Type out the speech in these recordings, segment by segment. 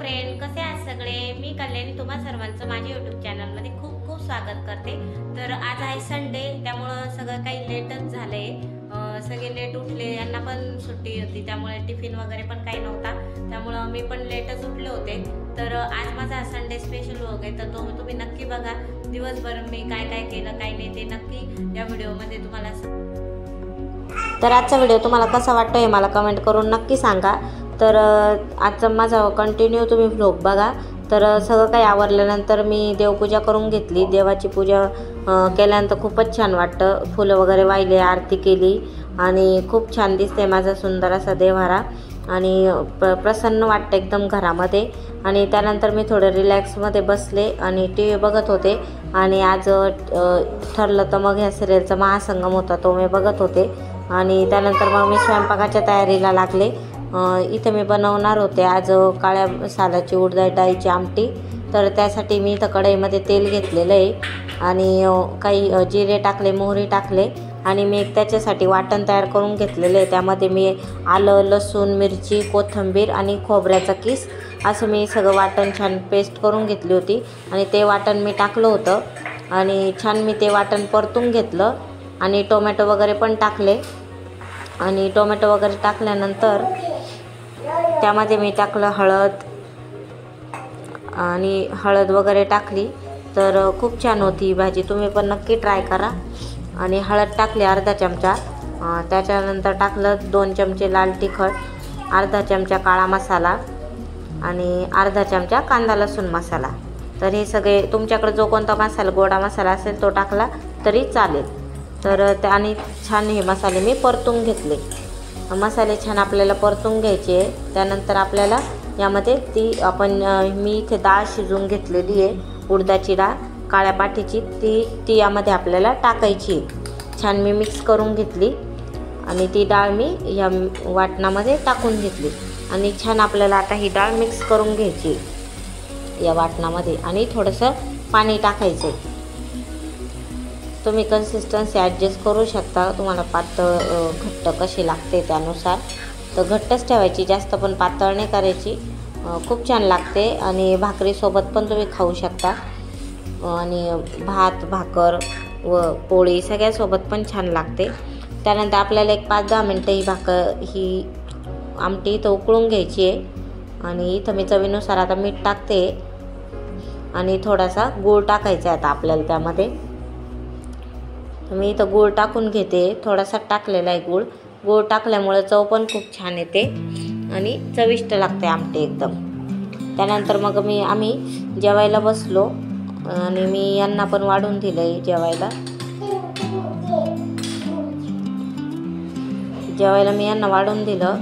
Friend, कसे आहात सगळे? मी कल्याणी तुम्हा सर्वांचं माझ्या यूट्यूब चॅनलमध्ये खूप खूप स्वागत करते। तर आज आहे संडे, त्यामुळं सगळं काही लेटच झालंय। सगळे लेट उठले, यांना पण सुट्टी होती, त्यामुळे टिफिन वगैरे पण काही नव्हता, त्यामुळं मी पण लेटच उठले होते। तर आज माझा संडे स्पेशल व्लॉग आहे, तर तो तुम्ही नक्की बघा। दिवसभर मी काय काय केलं काय नाही ते नक्की या व्हिडिओमध्ये तुम्हाला। तर आजचा व्हिडिओ तुम्हाला कसा वाटतोय मला कमेंट करून नक्की सांगा। तर आजचा माझा कंटिन्यू तुम्ही व्लॉग बघा। तर सगळं काही आवरल्यानंतर मी देवपूजा करून घेतली। देवाची पूजा केल्यानंतर खूपच छान वाटतं। फुलं वगैरे वाहिले, आरती केली आणि खूप छान दिसते माझा सुंदर असा देवारा आणि प्रसन्न वाटतं एकदम घरामध्ये। आणि त्यानंतर मी थोडं रिलॅक्समध्ये बसले आणि टी व्ही बघत होते। आणि आज ठरलं तर मग ह्या सिरियलचा महासंगम होता, तो मी बघत होते। आणि त्यानंतर मग मी स्वयंपाकाच्या तयारीला लागले। इथे मी बनवणार होते आज काळ्या सालाची उडदाची डाळीची आमटी। तर त्यासाठी मी इथं कढईमध्ये तेल घेतलेलं आहे आणि काही जिरे टाकले, मोहरी टाकले आणि मी त्याच्यासाठी वाटण तयार करून घेतलेलं आहे। त्यामध्ये मी आलं, लसूण, मिरची, कोथिंबीर आणि खोबऱ्याचा किस असं मी सगळं वाटण छान पेस्ट करून घेतली होती आणि ते वाटण मी टाकलं होतं आणि छान मी ते वाटण परतून घेतलं आणि टोमॅटो वगैरे पण टाकले। आणि टोमॅटो वगैरे टाकल्यानंतर त्यामध्ये मी टाकलं हळद आणि हळद वगैरे टाकली। तर खूप छान होती ही भाजी, तुम्ही पण नक्की ट्राय करा। आणि हळद टाकली अर्धा चमचा, त्याच्यानंतर टाकलं 2 चमचे लाल तिखट, अर्धा चमचा काळा मसाला आणि अर्धा चमचा कांदा लसूण मसाला। तर हे सगळे तुमच्याकडे जो कोणता मसाला गोडा मसाला असेल तो टाकला तरी चालेल। तर त्याने छान हे मसाले मी परतून घेतले। मसाले छान आपल्याला परतून घ्यायचे। त्यानंतर आपल्याला यामध्ये मी इथे डाळ शिजवून घेतलेली आहे, उडदाची डाळ काळ्या पाठीची, ती यामध्ये आपल्याला टाकायची। छान मी मिक्स करून घेतली आणि ती डाळ मी या वाटणामध्ये टाकून घेतली आणि छान आपल्याला आता ही डाळ मिक्स करून घ्यायची या वाटणामध्ये आणि थोडंसं पाणी टाकायचं। तुम्ही कन्सिस्टन्सी ॲडजस्ट करू शकता, तुम्हाला पातळ घट्ट कशी लागते त्यानुसार। तर घट्टच ठेवायची, जास्त पण पातळ नाही करायची। खूप छान लागते आणि भाकरीसोबत पण तुम्ही खाऊ शकता आणि भात, भाकर व पोळी सगळ्यासोबत पण छान लागते। त्यानंतर आपल्याला एक 5-10 मिनटं ही आमटी इथं उकळून घ्यायची आहे। आणि इथं मी चवीनुसार आता मीठ टाकते आणि थोडासा गूळ टाकायचा आहे आता आपल्याला त्यामध्ये। मी इथं गूळ टाकून घेते, थोडासा टाकलेला आहे गूळ। गूळ टाकल्यामुळे चव पण खूप छान येते आणि चविष्ट लागते आमटी एकदम। त्यानंतर मग आम्ही जेवायला बसलो आणि मी यांना पण वाढून दिलं आहे जेवायला मी यांना वाढून दिलं।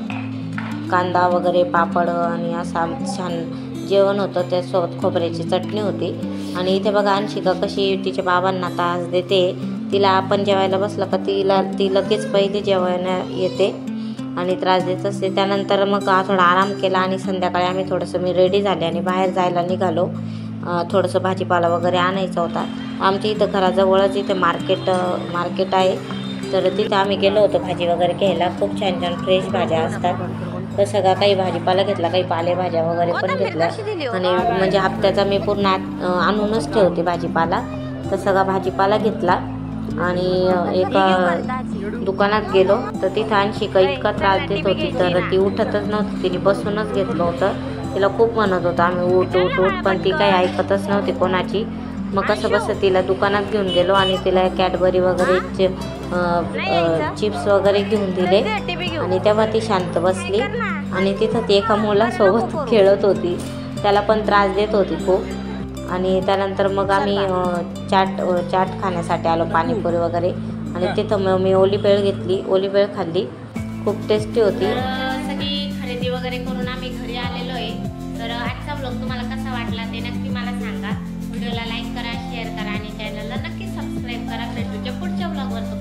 कांदा वगैरे, पापड आणि असं छान जेवण होतं, त्यासोबत खोबऱ्याची चटणी होती। आणि इथे बघा अंशिका कशी तिच्या बाबांना त्रास देते। तिला आपण जेवायला बसलं का ती लगेच पहिली जेवायला येते आणि त्रास देत असते। त्यानंतर मग थोडा आराम केला आणि संध्याकाळी आम्ही मी रेडी झाले आणि बाहेर जायला निघालो। थोडंसं भाजीपाला वगैरे आणायचा होता। आमच्या इथं घराजवळच इथे मार्केट आहे, तर तिथं आम्ही गेलो होतो भाजी वगैरे घ्यायला। खूप छान छान फ्रेश भाज्या असतात। तर सगळा काही भाजीपाला घेतला, काही पालेभाज्या वगैरे पण घेतल्या आणि म्हणजे हप्त्याचा मी पूर्ण आणूनच ठेवते भाजीपाला। तर सगळा भाजीपाला घेतला आणि एका दुकानात गेलो तर तिथं अंशिका इतका त्रास देत होती, तर ती उठतच नव्हती, तिने बसूनच घेतलं होतं। तिला खूप म्हणत होतं आम्ही उठ उठ उठ, पण ती काही ऐकतच नव्हती कोणाची। मग कसं तिला दुकानात घेऊन गेलो आणि तिला कॅडबरी वगैरे चिप्स वगैरे घेऊन दिले आणि तेव्हा ती शांत बसली। आणि तिथं ती एका मुलासोबत खेळत होती, त्याला पण त्रास देत होती खूप। आणि त्यानंतर मग आम्ही चाट खाण्यासाठी आलो, पाणीपुरी वगैरे। आणि तिथं मग मी ओली भेळ घेतली, ओली भेळ खाल्ली, खूप टेस्टी होती। सगळी खरेदी वगैरे करून आम्ही घरी आलेलो आहे। तर आजचा व्लॉग तुम्हाला कसा वाटला ते नक्की मला सांगा। व्हिडिओला लाईक करा, शेअर करा आणि चॅनलला नक्की सबस्क्राईब करा। भेटूच्या पुढच्या व्लॉगवर।